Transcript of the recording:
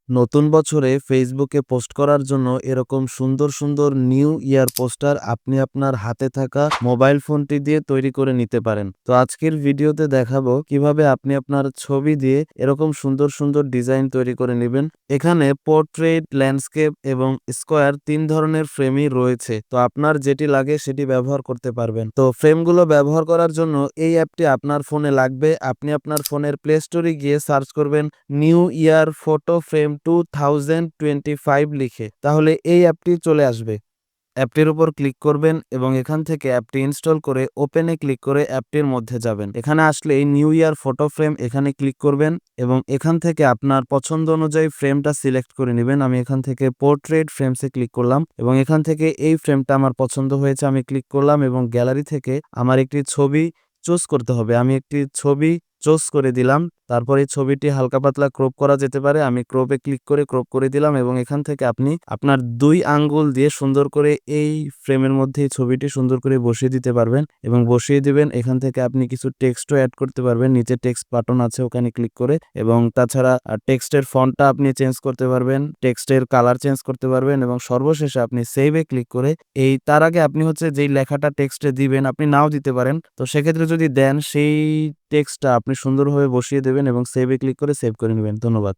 নতুন বছরে ফেসবুকে পোস্ট করার জন্য এরকম সুন্দর সুন্দর নিউ ইয়ার পোস্টার আপনি আপনার হাতে থাকা মোবাইল ফোনটি দিয়ে তৈরি করে নিতে পারেন। তো আজকের ভিডিওতে দেখাবো কিভাবে আপনি আপনার ছবি দিয়ে এরকম সুন্দর সুন্দর ডিজাইন তৈরি করে নেবেন। এখানে পোর্ট্রেট, ল্যান্ডস্কেপ এবং স্কোয়ার 3 ধরনের ফ্রেমই রয়েছে। তো আপনার যেটি লাগে সেটি ব্যবহার করতে পারবেন। তো ফ্রেমগুলো ব্যবহার করার জন্য এই অ্যাপটি আপনার ফোনে লাগবে। আপনি আপনার ফোনের প্লে স্টোরে গিয়ে সার্চ করবেন নিউ ইয়ার ফটো ফ্রেম 2025 লিখে, তাহলে এই অ্যাপটি চলে আসবে। অ্যাপটির উপর ক্লিক করবেন এবং এখান থেকে অ্যাপটি ইনস্টল করে ওপেনে ক্লিক করে অ্যাপটির মধ্যে যাবেন। এখানে আসলেই নিউ ইয়ার ফটো ফ্রেম এখানে ক্লিক করবেন এবং এখান থেকে আপনার পছন্দ অনুযায়ী ফ্রেমটা সিলেক্ট করে নেবেন। আমি এখান থেকে পোর্ট্রেট ফ্রেমসে ক্লিক করলাম এবং এখান থেকে এই ফ্রেমটা আমার পছন্দ হয়েছে, আমি ক্লিক করলাম এবং গ্যালারি থেকে আমার একটি ছবি চুজ করতে হবে। আমি একটি ছবি চুজ করে দিলাম। তারপর এই ছবিটি হালকা পাতলা ক্রপ করা যেতে পারে। আমি ক্রপে ক্লিক করে ক্রপ করে দিলাম এবং এখান থেকে আপনি আপনার 2 আঙ্গুল দিয়ে সুন্দর করে এই ফ্রেমের মধ্যে এই ছবিটি সুন্দর করে বসিয়ে দিতে পারবেন এবং বসিয়ে দিবেন। এখান থেকে আপনি কিছু টেক্সটও এড করতে পারবেন। নিচে টেক্সট বাটন আছে, ওখানে ক্লিক করে, এবং তাছাড়া টেক্সটের ফন্টটা আপনি চেঞ্জ করতে পারবেন, টেক্সটের কালার চেঞ্জ করতে পারবেন এবং সর্বশেষে আপনি সেভে ক্লিক করে তার আগে আপনি হচ্ছে যেই লেখাটা টেক্সটে দিবেন আপনি নাও দিতে পারেন। তো সেক্ষেত্রে যদি দেন সেই টেক্সটটা আপনি সুন্দরভাবে বসিয়ে দেবেন এবং সেভে ক্লিক করে সেভ করে নিবেন। ধন্যবাদ।